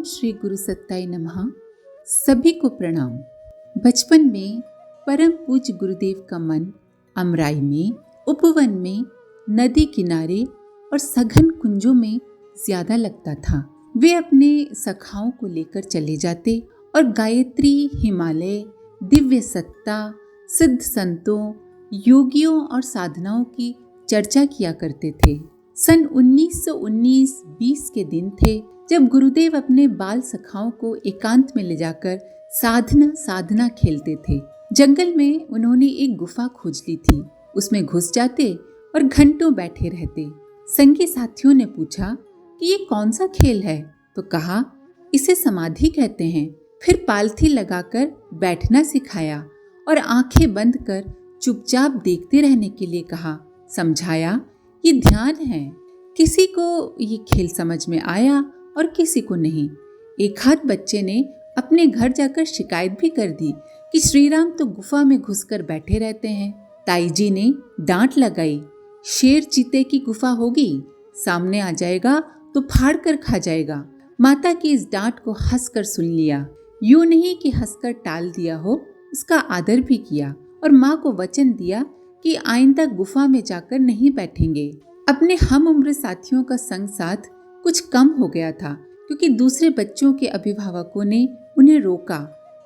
ओम श्री गुरु सत्ताय नमः। सभी को प्रणाम। बचपन में परम पूज्य गुरुदेव का मन अमराई में, उपवन में, नदी किनारे और सघन कुंजों में ज्यादा लगता था। वे अपने सखाओं को लेकर चले जाते और गायत्री, हिमालय, दिव्य सत्ता, सिद्ध संतों, योगियों और साधनाओं की चर्चा किया करते थे। सन 1919-20 के दिन थे जब गुरुदेव अपने बाल सखाओं को एकांत में ले जाकर साधना खेलते थे। जंगल में उन्होंने एक गुफा खोज ली थी। उसमें घुस जाते और घंटों बैठे रहते। संगी साथियों ने पूछा कि ये कौन सा खेल है, तो कहा इसे समाधि कहते हैं। फिर पालथी लगाकर बैठना सिखाया और आंखें बंद कर चुपचाप देखते रहने के लिए कहा। समझाया ये ध्यान है। किसी को ये खेल समझ में आया और किसी को नहीं। एक हाथ बच्चे ने अपने घर जाकर शिकायत भी कर दी कि श्रीराम तो गुफा में घुसकर बैठे रहते हैं। ताई जी ने डांट लगाई, शेर चीते की गुफा होगी, सामने आ जाएगा तो फाड़ कर खा जाएगा। माता की इस डांट को हंसकर सुन लिया। यूं नहीं कि हंसकर टाल दिया हो, उसका आदर भी किया और माँ को वचन दिया कि आइंदा गुफा में जाकर नहीं बैठेंगे। अपने हम उम्र साथियों का संग साथ कुछ कम हो गया था, क्योंकि दूसरे बच्चों के अभिभावकों ने उन्हें रोका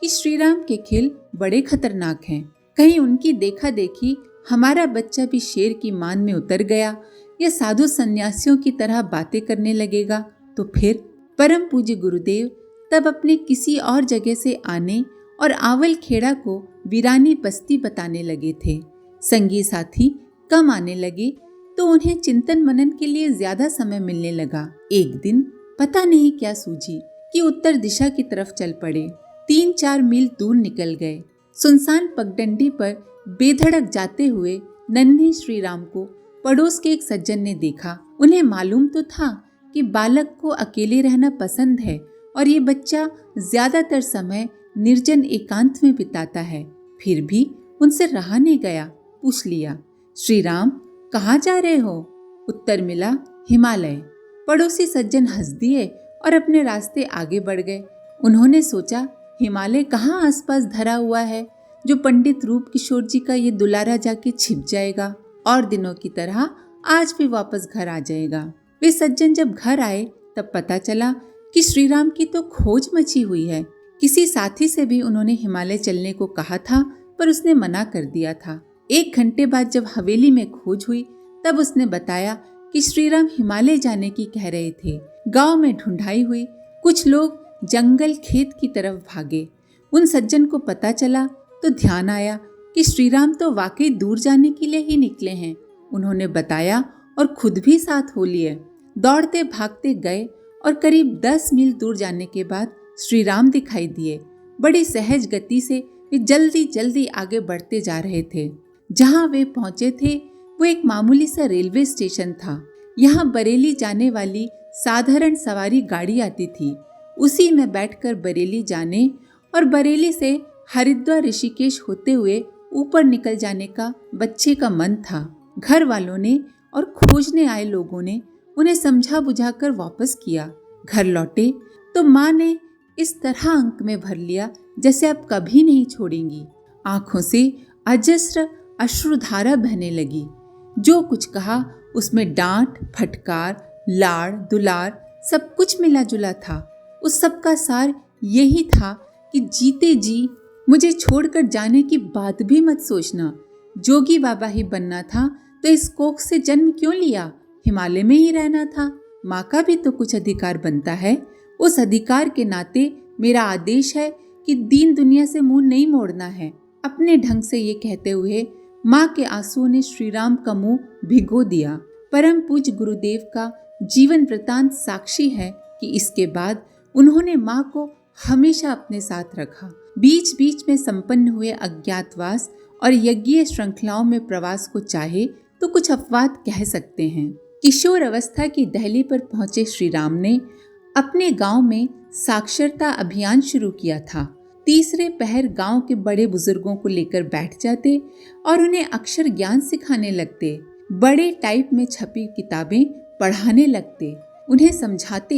कि श्रीराम के खेल बड़े खतरनाक हैं। कहीं उनकी देखा देखी हमारा बच्चा भी शेर की मान में उतर गया या साधु सन्यासियों की तरह बातें करने लगेगा तो फिर। परम पूज्य गुरुदेव तब अपने किसी और जगह से आने और आवल खेड़ा को वीरानी बस्ती बताने लगे थे। संगी साथी कम आने लगे तो उन्हें चिंतन मनन के लिए ज्यादा समय मिलने लगा। एक दिन पता नहीं क्या सूझी कि उत्तर दिशा की तरफ चल पड़े। 3-4 मील दूर निकल गए। सुनसान पगडंडी पर बेधड़क जाते हुए नन्हे श्रीराम को पड़ोस के एक सज्जन ने देखा। उन्हें मालूम तो था कि बालक को अकेले रहना पसंद है और ये बच्चा ज्यादातर समय निर्जन एकांत में बिताता है। फिर भी उनसे रहा नहीं गया। पूछ लिया, श्रीराम कहाँ जा रहे हो? उत्तर मिला, हिमालय। पड़ोसी सज्जन हंस दिए और अपने रास्ते आगे बढ़ गए। उन्होंने सोचा, हिमालय कहाँ आसपास धरा हुआ है जो पंडित रूप किशोर जी का ये दुलारा जाके छिप जाएगा और दिनों की तरह आज भी वापस घर आ जाएगा। वे सज्जन जब घर आए तब पता चला कि श्रीराम की तो खोज मची हुई है। किसी साथी से भी उन्होंने हिमालय चलने को कहा था, पर उसने मना कर दिया था। 1 घंटे बाद जब हवेली में खोज हुई तब उसने बताया कि श्रीराम हिमालय जाने की कह रहे थे। गांव में ढूंढाई हुई। कुछ लोग जंगल खेत की तरफ भागे। उन सज्जन को पता चला तो ध्यान आया कि श्रीराम तो वाकई दूर जाने के लिए ही निकले हैं। उन्होंने बताया और खुद भी साथ हो लिए। दौड़ते भागते गए और करीब 10 मील दूर जाने के बाद श्रीराम दिखाई दिए। बड़ी सहज गति से वे जल्दी आगे बढ़ते जा रहे थे। जहां वे पहुंचे थे वो एक मामूली सा रेलवे स्टेशन था। यहाँ बरेली जाने वाली साधारण सवारी गाड़ी आती थी। उसी में बैठकर बरेली जाने और बरेली से हरिद्वार ऋषिकेश होते हुए ऊपर निकल जाने का बच्चे का मन था। घर वालों ने और खोजने आए लोगों ने उन्हें समझा बुझाकर वापस किया। घर लौटे तो माँ ने इस तरह अंक में भर लिया जैसे अब कभी नहीं छोड़ेंगी। आंखों से अजस्र अश्रुधारा बहने लगी। जो कुछ कहा उसमें डांट, फटकार, लाड़, दुलार सब कुछ मिला जुला था। उस सब का सार यही था कि जीते जी मुझे छोड़कर जाने की बात भी मत सोचना। जोगी बाबा ही बनना था तो इस कोख से जन्म क्यों लिया? हिमालय में ही रहना था। माँ का भी तो कुछ अधिकार बनता है। उस अधिकार के नाते मेरा आदेश है कि दीन दुनिया से मुंह नहीं मोड़ना है। अपने ढंग से ये कहते हुए माँ के आंसुओं ने श्रीराम का मुंह भिगो दिया। परम पूज्य गुरुदेव का जीवन वृतांत साक्षी है कि इसके बाद उन्होंने माँ को हमेशा अपने साथ रखा। बीच बीच में संपन्न हुए अज्ञातवास और यज्ञीय श्रृंखलाओं में प्रवास को चाहे तो कुछ अपवाद कह सकते हैं। किशोर अवस्था की दहली पर पहुंचे श्रीराम ने अपने गांव में साक्षरता अभियान शुरू किया था। तीसरे पहर गांव के बड़े बुजुर्गों को लेकर बैठ जाते और उन्हें अक्षर ज्ञान सिखाने लगते। बड़े टाइप में छपी किताबें पढ़ाने लगते। उन्हें समझाते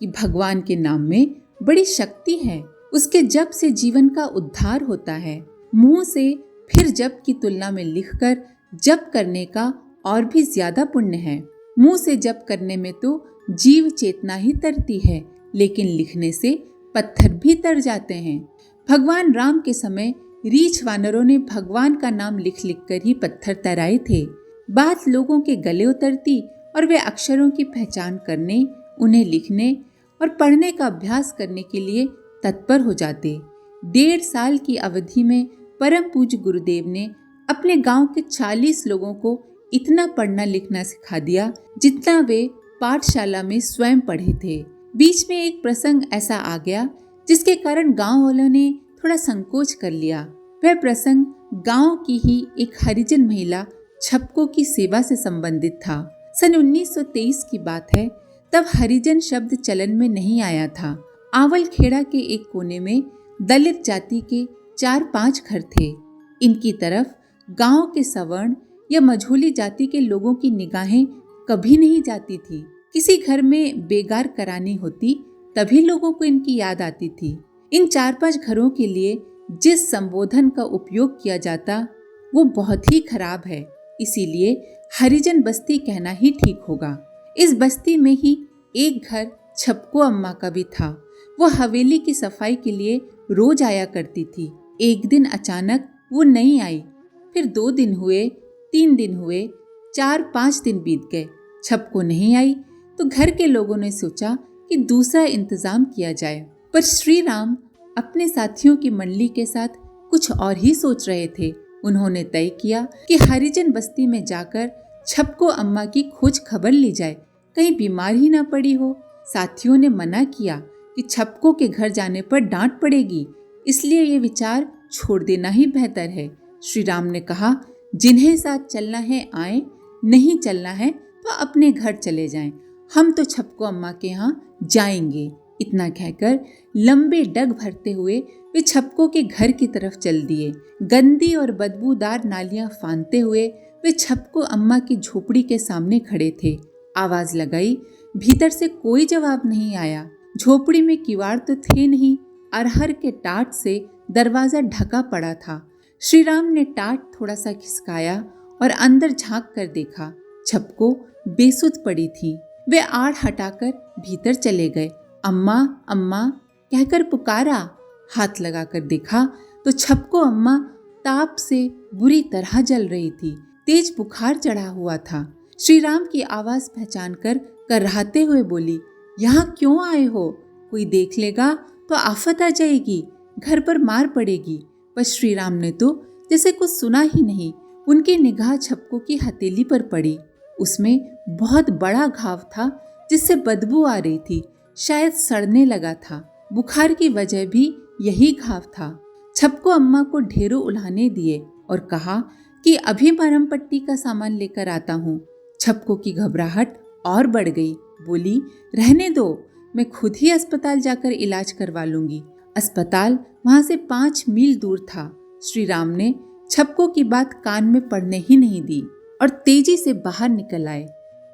कि भगवान के नाम में बड़ी शक्ति है। उसके जप से जीवन का उद्धार होता है। मुंह से फिर जप की तुलना में लिखकर जप करने का और भी ज्यादा पुण्य है। मुंह से जप करने में तो जीव चेतना ही तरती है, लेकिन लिखने से पत्थर भी तर जाते हैं। भगवान राम के समय रीछ वानरों ने भगवान का नाम लिख लिख कर ही पत्थर तराए थे। बात लोगों के गले उतरती और वे अक्षरों की पहचान करने, उन्हें लिखने और पढ़ने का अभ्यास करने के लिए तत्पर हो जाते। 1.5 साल की अवधि में परम पूज्य गुरुदेव ने अपने गांव के 40 लोगों को इतना पढ़ना लिखना सिखा दिया जितना वे पाठशाला में स्वयं पढ़े थे। बीच में एक प्रसंग ऐसा आ गया जिसके कारण गांव वालों ने थोड़ा संकोच कर लिया। वह प्रसंग गांव की ही एक हरिजन महिला छपकों की सेवा से संबंधित था। सन 1923 की बात है। तब हरिजन शब्द चलन में नहीं आया था। आवल खेड़ा के एक कोने में दलित जाति के 4-5 घर थे। इनकी तरफ गांव के सवर्ण या मझोली जाति के लोगों की निगाहें कभी नहीं जाती थी। किसी घर में बेगार करानी होती तभी लोगों को इनकी याद आती थी। इन 4-5 घरों के लिए जिस संबोधन का उपयोग किया जाता वो बहुत ही खराब है, इसीलिए हरिजन बस्ती कहना ही ठीक होगा। इस बस्ती में ही एक घर छपको अम्मा का भी था। वो हवेली की सफाई के लिए रोज आया करती थी। एक दिन अचानक वो नहीं आई। फिर 2 दिन हुए, 3 दिन हुए, 4-5 दिन बीत गए, छपको नहीं आई। तो घर के लोगों ने सोचा कि दूसरा इंतजाम किया जाए। पर श्री राम अपने साथियों की मंडली के साथ कुछ और ही सोच रहे थे। उन्होंने तय किया कि हरिजन बस्ती में जाकर छपको अम्मा की खोज खबर ली जाए, कहीं बीमार ही ना पड़ी हो। साथियों ने मना किया कि छपको के घर जाने पर डांट पड़ेगी, इसलिए ये विचार छोड़ देना ही बेहतर है। श्री राम ने कहा, जिन्हें साथ चलना है आए, नहीं चलना है तो अपने घर चले जाएं। हम तो छपको अम्मा के यहाँ जाएंगे। इतना कहकर लंबे डग भरते हुए वे छपको के घर की तरफ चल दिए। गंदी और बदबूदार नालियां फांदते हुए वे छपको अम्मा की झोपड़ी के सामने खड़े थे। आवाज लगाई, भीतर से कोई जवाब नहीं आया। झोपड़ी में किवाड़ तो थे नहीं, अरहर के टाट से दरवाजा ढका पड़ा था। श्री राम ने टाट थोड़ा सा खिसकाया और अंदर झांक कर देखा। छपको बेसुध पड़ी थी। वे आड़ हटाकर भीतर चले गए। अम्मा अम्मा कहकर पुकारा। हाथ लगाकर देखा तो छपको अम्मा ताप से बुरी तरह जल रही थी। तेज बुखार चढ़ा हुआ था। श्री राम की आवाज पहचान कर कराहते हुए बोली, यहाँ क्यों आए हो? कोई देख लेगा तो आफत आ जाएगी, घर पर मार पड़ेगी। पर श्री राम ने तो जैसे कुछ सुना ही नहीं। उनकी निगाह छपको की हथेली पर पड़ी। उसमें बहुत बड़ा घाव था जिससे बदबू आ रही थी, शायद सड़ने लगा था। बुखार की वजह भी यही घाव था। छपको अम्मा को ढेरों उल्हाने दिए और कहा कि अभी मरहम पट्टी का सामान लेकर आता हूँ। छपको की घबराहट और बढ़ गई। बोली, रहने दो, मैं खुद ही अस्पताल जाकर इलाज करवा लूंगी। अस्पताल वहां से 5 मील दूर था। श्री राम ने छपको की बात कान में पड़ने ही नहीं दी और तेजी से बाहर निकल आए।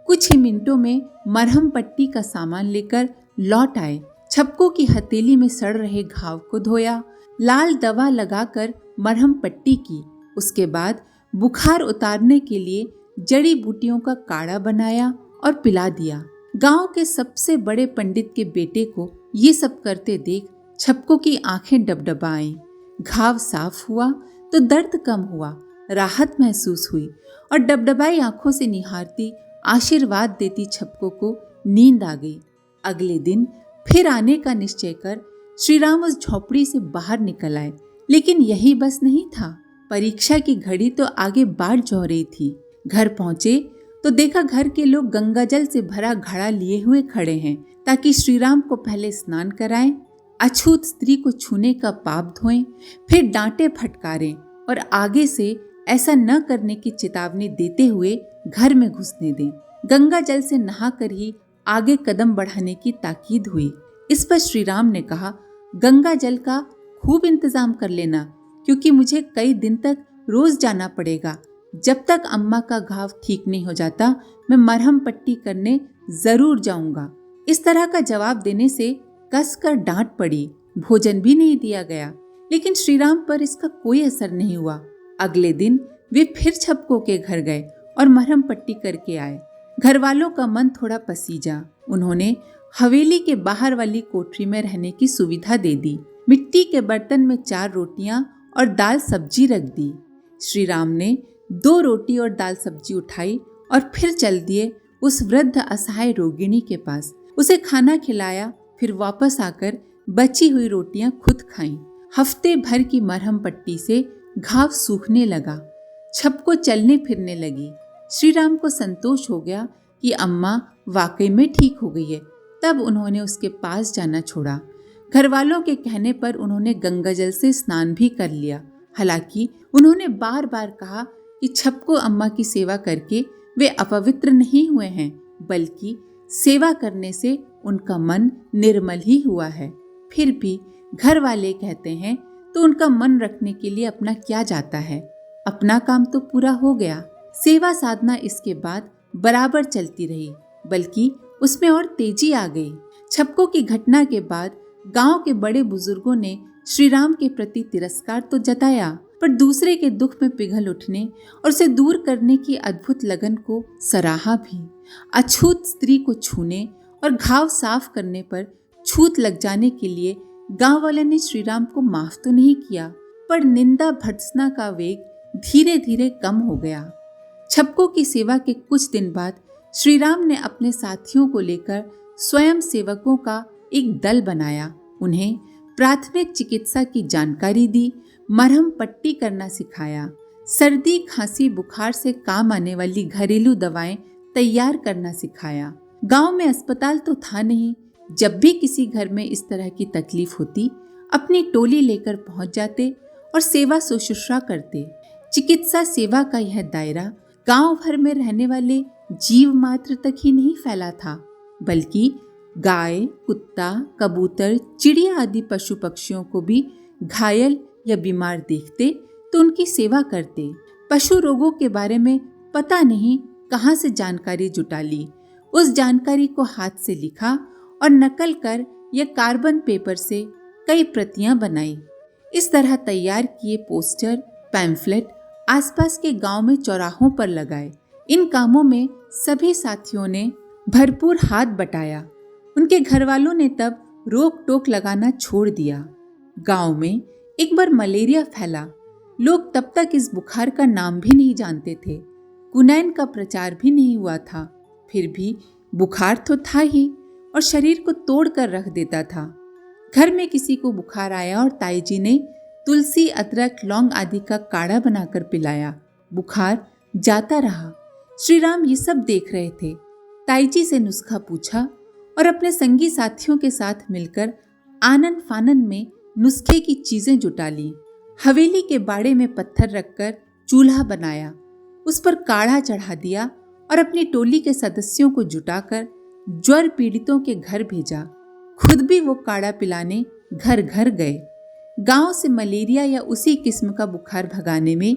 कुछ ही मिनटों में मरहम पट्टी का सामान लेकर लौट आए। छपको की हथेली में सड़ रहे घाव को धोया, लाल दवा लगाकर मरहम पट्टी की। उसके बाद बुखार उतारने के लिए जड़ी बूटियों का काढ़ा बनाया और पिला दिया। गांव के सबसे बड़े पंडित के बेटे को ये सब करते देख छपको की आंखें डबडबाईं। घाव साफ हुआ तो दर्द कम हुआ, राहत महसूस हुई और डबडबाई आंखों से निहारती आशीर्वाद देती छपको को नींद आ गई। अगले दिन फिर आने का निश्चय कर श्री राम उस झोपड़ी से बाहर निकल आए। लेकिन यही बस नहीं था, परीक्षा की घड़ी तो आगे बाढ़ जो रही थी। घर पहुंचे तो देखा घर के लोग गंगा जल से भरा घड़ा लिए हुए खड़े हैं ताकि श्री राम को पहले स्नान कराएं, अछूत स्त्री को छूने का पाप धोएं, फिर डांटे फटकारें और आगे से ऐसा न करने की चेतावनी देते हुए घर में घुसने दें। गंगा जल से नहाकर ही आगे कदम बढ़ाने की ताकीद हुई। इस पर श्री राम ने कहा, गंगा जल का खूब इंतजाम कर लेना, क्योंकि मुझे कई दिन तक रोज जाना पड़ेगा। जब तक अम्मा का घाव ठीक नहीं हो जाता मैं मरहम पट्टी करने जरूर जाऊंगा। इस तरह का जवाब देने से कसकर डांट पड़ी, भोजन भी नहीं दिया गया। लेकिन श्रीराम पर इसका कोई असर नहीं हुआ। अगले दिन वे फिर छपको के घर गए और मरहम पट्टी करके आए। घर वालों का मन थोड़ा पसीजा। उन्होंने हवेली के बाहर वाली कोठरी में रहने की सुविधा दे दी। मिट्टी के बर्तन में 4 रोटियां और दाल सब्जी रख दी। श्रीराम ने 2 रोटी और दाल सब्जी उठाई और फिर चल दिए उस वृद्ध असहाय रोगिणी के पास। उसे खाना खिलाया, फिर वापस आकर बची हुई रोटियां खुद खाईं। हफ्ते भर की मरहम पट्टी से घाव सूखने लगा, छपको चलने फिरने लगी। श्रीराम को संतोष हो गया कि अम्मा वाकई में ठीक हो गई है। तब उन्होंने उसके पास जाना छोड़ा। घर वालों के कहने पर उन्होंने गंगाजल से स्नान भी कर लिया। हालांकि उन्होंने बार बार कहा कि छपको अम्मा की सेवा करके वे अपवित्र नहीं हुए हैं, बल्कि सेवा करने से उनका मन निर्मल ही हुआ है। फिर भी घर वाले कहते हैं तो उनका मन रखने के लिए अपना क्या जाता है। अपना काम तो पूरा हो गया। सेवा साधना इसके बाद बराबर चलती रही, बल्कि उसमें और तेजी आ गई। छपको की घटना के बाद गांव के बड़े बुजुर्गों ने श्रीराम के प्रति तिरस्कार तो जताया, पर दूसरे के दुख में पिघल उठने और उसे दूर करने की अद्भुत लगन को सराहा भी। अछूत स्त्री को छूने और घाव साफ करने पर छूत लग जाने के लिए गांव वाले ने श्रीराम को माफ तो नहीं किया, पर निंदा भर्त्सना का वेग धीरे धीरे कम हो गया। छपको की सेवा के कुछ दिन बाद श्रीराम ने अपने साथियों को लेकर स्वयं सेवकों का एक दल बनाया। उन्हें प्राथमिक चिकित्सा की जानकारी दी, मरहम पट्टी करना सिखाया, सर्दी खांसी बुखार से काम आने वाली घरेलू दवाएं तैयार करना सिखाया। गांव में अस्पताल तो था नहीं। जब भी किसी घर में इस तरह की तकलीफ होती, अपनी टोली लेकर पहुंच जाते और सेवा शुश्रूषा करते। चिकित्सा सेवा का यह दायरा गांव भर में रहने वाले जीव मात्र तक ही नहीं फैला था, बल्कि गाय, कुत्ता, कबूतर, चिड़िया आदि पशु पक्षियों को भी घायल या बीमार देखते तो उनकी सेवा करते। पशु रोगों के बारे में पता नहीं कहां से जानकारी जुटा ली। उस जानकारी को हाथ से लिखा और नकल कर या कार्बन पेपर से कई प्रतियां बनाई। इस तरह तैयार किए पोस्टर, पैम्फलेट आसपास के गांव में चौराहों पर लगाए। इन कामों में सभी साथियों ने भरपूर हाथ बटाया। उनके घर वालों ने तब रोक टोक लगाना छोड़ दिया। गांव में एक बार मलेरिया फैला। लोग तब तक इस बुखार का नाम भी नहीं जानते थे। कुनैन का प्रचार भी नहीं हुआ था। फिर भी बुखार तो था ही और शरीर को तोड़ कर रख देता था। घर में किसी को बुखार आया और ताई जी ने तुलसी, अदरक, लौंग आदि का काढ़ा बनाकर पिलाया। बुखार जाता रहा। श्रीराम ये सब देख रहे थे। ताई जी से नुस्खा पूछा और अपने संगी साथियों के साथ मिलकर आनन फानन में नुस्खे की चीजें जुटा ली। हवेली के बाड़े में पत्थर रखकर चूल्हा बनाया, उस पर काढ़ा चढ़ा दिया और अपनी टोली के सदस्यों को जुटाकर ज्वर पीड़ितों के घर भेजा। खुद भी वो काढ़ा पिलाने घर घर गए। गांव से मलेरिया या उसी किस्म का बुखार भगाने में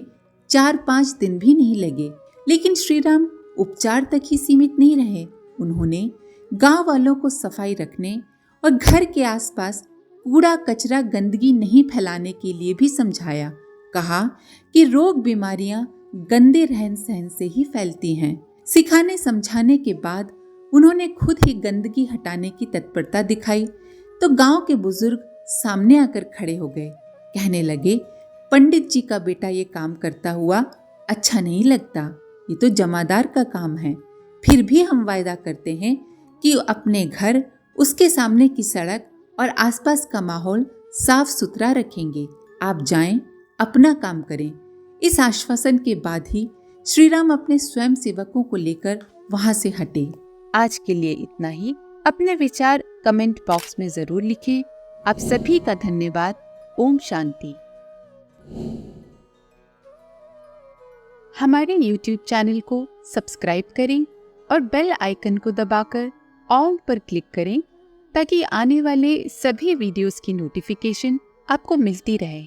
4-5 दिन भी नहीं लगे। लेकिन श्रीराम उपचार तक ही सीमित नहीं रहे। उन्होंने गांव वालों को सफाई रखने और घर के आसपास कूड़ा कचरा गंदगी नहीं फैलाने के लिए भी समझाया। कहा कि रोग बीमारियां गंदे रहन सहन से ही फैलती हैं। सिखाने समझाने के बाद उन्होंने खुद ही गंदगी हटाने की तत्परता दिखाई तो गांव के बुजुर्ग सामने आकर खड़े हो गए। कहने लगे, पंडित जी का बेटा ये काम करता हुआ अच्छा नहीं लगता। ये तो जमादार का काम है। फिर भी हम वायदा करते हैं कि अपने घर, उसके सामने की सड़क और आसपास का माहौल साफ सुथरा रखेंगे। आप जाएं, अपना काम करें। इस आश्वासन के बाद ही श्रीराम अपने स्वयं सेवकों को लेकर वहां से हटे। आज के लिए इतना ही। अपने विचार कमेंट बॉक्स में जरूर लिखें। आप सभी का धन्यवाद। ओम शांति। हमारे YouTube चैनल को सब्सक्राइब करें और बेल आइकन को दबाकर ऑल पर क्लिक करें ताकि आने वाले सभी वीडियोस की नोटिफिकेशन आपको मिलती रहे।